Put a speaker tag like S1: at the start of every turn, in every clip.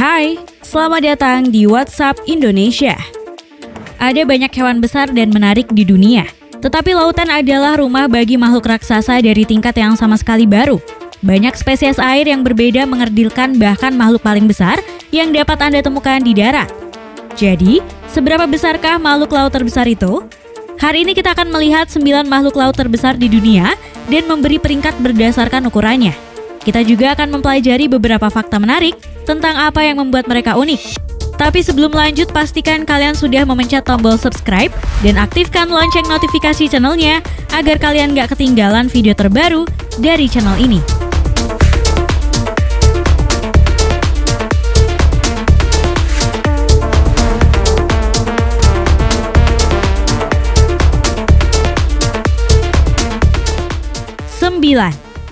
S1: Hai, selamat datang di WhatsApp Indonesia. Ada banyak hewan besar dan menarik di dunia, tetapi lautan adalah rumah bagi makhluk raksasa dari tingkat yang sama sekali baru. Banyak spesies air yang berbeda mengerdilkan bahkan makhluk paling besar yang dapat Anda temukan di darat. Jadi, seberapa besarkah makhluk laut terbesar itu? Hari ini kita akan melihat 9 makhluk laut terbesar di dunia dan memberi peringkat berdasarkan ukurannya. Kita juga akan mempelajari beberapa fakta menarik tentang apa yang membuat mereka unik. Tapi sebelum lanjut, pastikan kalian sudah memencet tombol subscribe dan aktifkan lonceng notifikasi channelnya agar kalian gak ketinggalan video terbaru dari channel ini.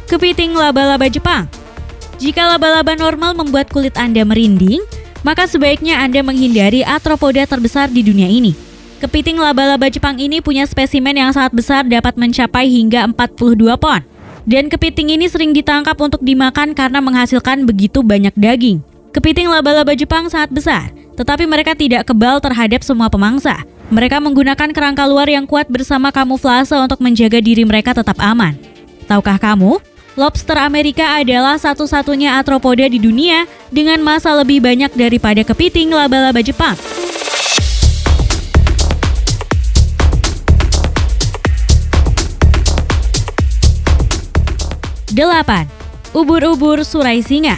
S1: Kepiting laba-laba Jepang. Jika laba-laba normal membuat kulit Anda merinding, maka sebaiknya Anda menghindari arthropoda terbesar di dunia ini. Kepiting laba-laba Jepang ini punya spesimen yang sangat besar, dapat mencapai hingga 42 pon. Dan kepiting ini sering ditangkap untuk dimakan karena menghasilkan begitu banyak daging. Kepiting laba-laba Jepang sangat besar, tetapi mereka tidak kebal terhadap semua pemangsa. Mereka menggunakan kerangka luar yang kuat bersama kamuflase untuk menjaga diri mereka tetap aman. Tahukah kamu? Lobster Amerika adalah satu-satunya arthropoda di dunia dengan massa lebih banyak daripada kepiting laba-laba Jepang. 8. Ubur-ubur surai singa.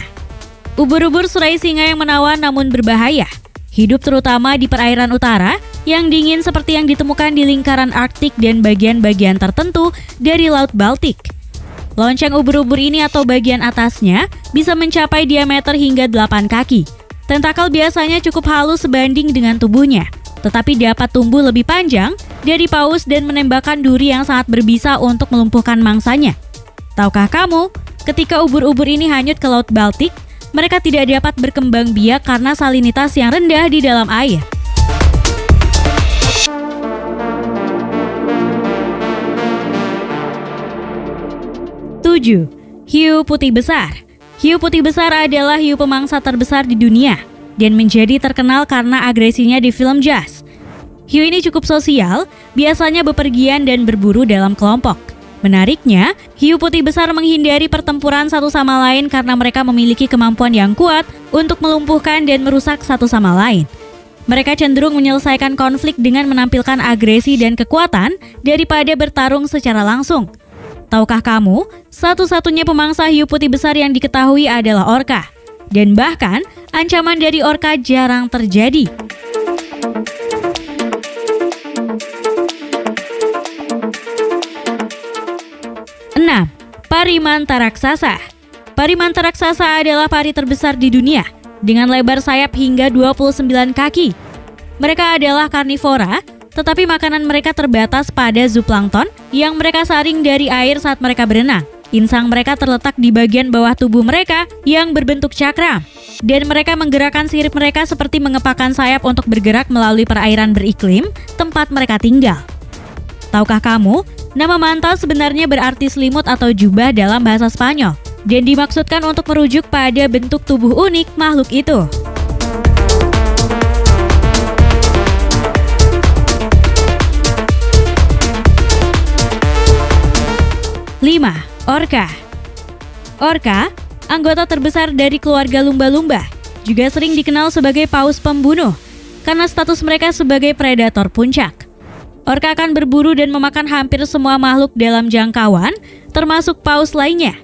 S1: Ubur-ubur surai singa yang menawan namun berbahaya. Hidup terutama di perairan utara yang dingin seperti yang ditemukan di lingkaran Arktik dan bagian-bagian tertentu dari Laut Baltik. Lonceng ubur-ubur ini atau bagian atasnya bisa mencapai diameter hingga 8 kaki. Tentakel biasanya cukup halus sebanding dengan tubuhnya, tetapi dapat tumbuh lebih panjang dari paus dan menembakkan duri yang sangat berbisa untuk melumpuhkan mangsanya. Tahukah kamu, ketika ubur-ubur ini hanyut ke Laut Baltik, mereka tidak dapat berkembang biak karena salinitas yang rendah di dalam air. 7. Hiu putih besar. Hiu putih besar adalah hiu pemangsa terbesar di dunia dan menjadi terkenal karena agresinya di film Jaws. Hiu ini cukup sosial, biasanya bepergian dan berburu dalam kelompok. Menariknya, hiu putih besar menghindari pertempuran satu sama lain karena mereka memiliki kemampuan yang kuat untuk melumpuhkan dan merusak satu sama lain. Mereka cenderung menyelesaikan konflik dengan menampilkan agresi dan kekuatan daripada bertarung secara langsung. Tahukah kamu, satu-satunya pemangsa hiu putih besar yang diketahui adalah orca. Dan bahkan, ancaman dari orca jarang terjadi. 6. Parimanta raksasa. Parimanta raksasa adalah pari terbesar di dunia, dengan lebar sayap hingga 29 kaki. Mereka adalah karnivora, tetapi makanan mereka terbatas pada zooplankton yang mereka saring dari air saat mereka berenang. Insang mereka terletak di bagian bawah tubuh mereka yang berbentuk cakram, dan mereka menggerakkan sirip mereka seperti mengepakkan sayap untuk bergerak melalui perairan beriklim tempat mereka tinggal. Tahukah kamu, nama manta sebenarnya berarti selimut atau jubah dalam bahasa Spanyol, dan dimaksudkan untuk merujuk pada bentuk tubuh unik makhluk itu. 5. Orca. Orca, anggota terbesar dari keluarga lumba-lumba, juga sering dikenal sebagai paus pembunuh karena status mereka sebagai predator puncak. Orca akan berburu dan memakan hampir semua makhluk dalam jangkauan, termasuk paus lainnya.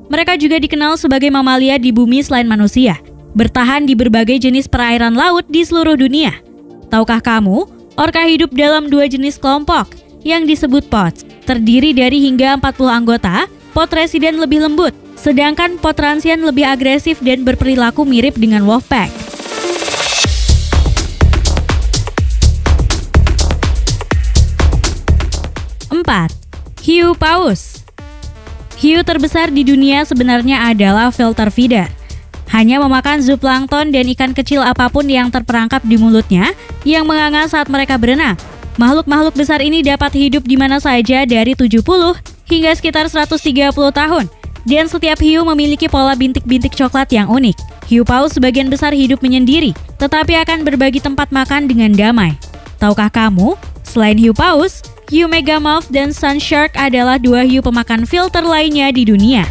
S1: Mereka juga dikenal sebagai mamalia di bumi selain manusia, bertahan di berbagai jenis perairan laut di seluruh dunia. Tahukah kamu, orca hidup dalam 2 jenis kelompok yang disebut pods. Terdiri dari hingga 40 anggota. Pod residen lebih lembut, sedangkan pod transient lebih agresif dan berperilaku mirip dengan wolfpack. 4. Hiu paus. Hiu terbesar di dunia sebenarnya adalah filter feeder. hanya memakan zooplankton dan ikan kecil apapun yang terperangkap di mulutnya yang menganga saat mereka berenang. Makhluk-makhluk besar ini dapat hidup di mana saja dari 70 hingga sekitar 130 tahun. Dan setiap hiu memiliki pola bintik-bintik coklat yang unik. Hiu paus sebagian besar hidup menyendiri, tetapi akan berbagi tempat makan dengan damai. Tahukah kamu, selain hiu paus, hiu megamouth dan sun shark adalah dua hiu pemakan filter lainnya di dunia.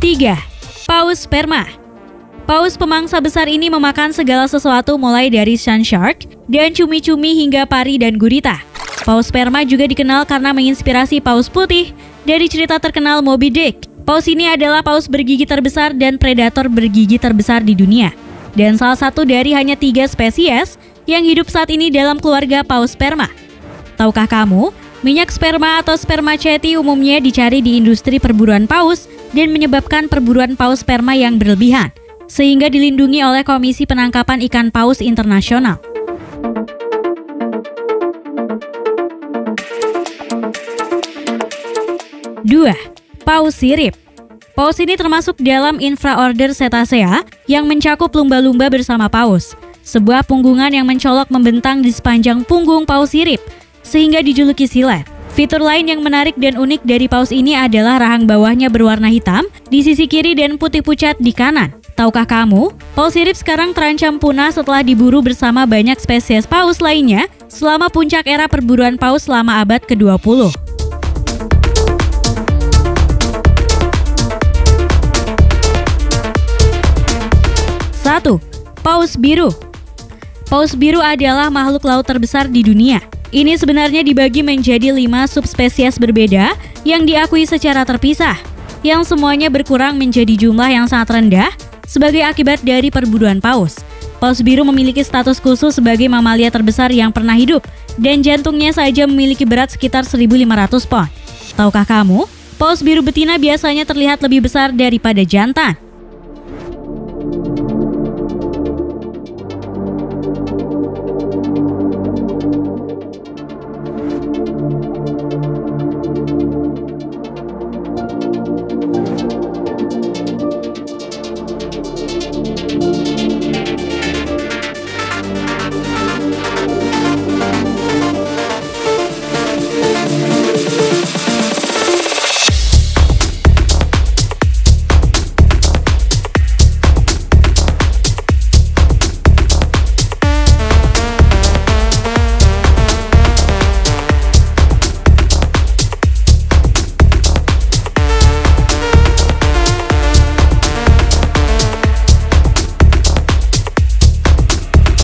S1: Tiga, paus sperma. Paus pemangsa besar ini memakan segala sesuatu mulai dari sun shark dan cumi-cumi hingga pari dan gurita. Paus sperma juga dikenal karena menginspirasi paus putih dari cerita terkenal Moby Dick. Paus ini adalah paus bergigi terbesar dan predator bergigi terbesar di dunia. Dan salah satu dari hanya 3 spesies yang hidup saat ini dalam keluarga paus sperma. Tahukah kamu, minyak sperma atau spermaceti umumnya dicari di industri perburuan paus dan menyebabkan perburuan paus sperma yang berlebihan, sehingga dilindungi oleh Komisi Penangkapan Ikan Paus Internasional. 2. Paus sirip. Paus ini termasuk dalam infraorder Cetacea yang mencakup lumba-lumba bersama paus. Sebuah punggungan yang mencolok membentang di sepanjang punggung paus sirip, sehingga dijuluki silet. Fitur lain yang menarik dan unik dari paus ini adalah rahang bawahnya berwarna hitam di sisi kiri dan putih pucat di kanan. Tahukah kamu, paus sirip sekarang terancam punah setelah diburu bersama banyak spesies paus lainnya selama puncak era perburuan paus selama abad ke-20. 1. Paus biru. Paus biru adalah makhluk laut terbesar di dunia. Ini sebenarnya dibagi menjadi 5 subspesies berbeda yang diakui secara terpisah, yang semuanya berkurang menjadi jumlah yang sangat rendah sebagai akibat dari perburuan paus. Paus biru memiliki status khusus sebagai mamalia terbesar yang pernah hidup, dan jantungnya saja memiliki berat sekitar 1.500 pon. Tahukah kamu, paus biru betina biasanya terlihat lebih besar daripada jantan.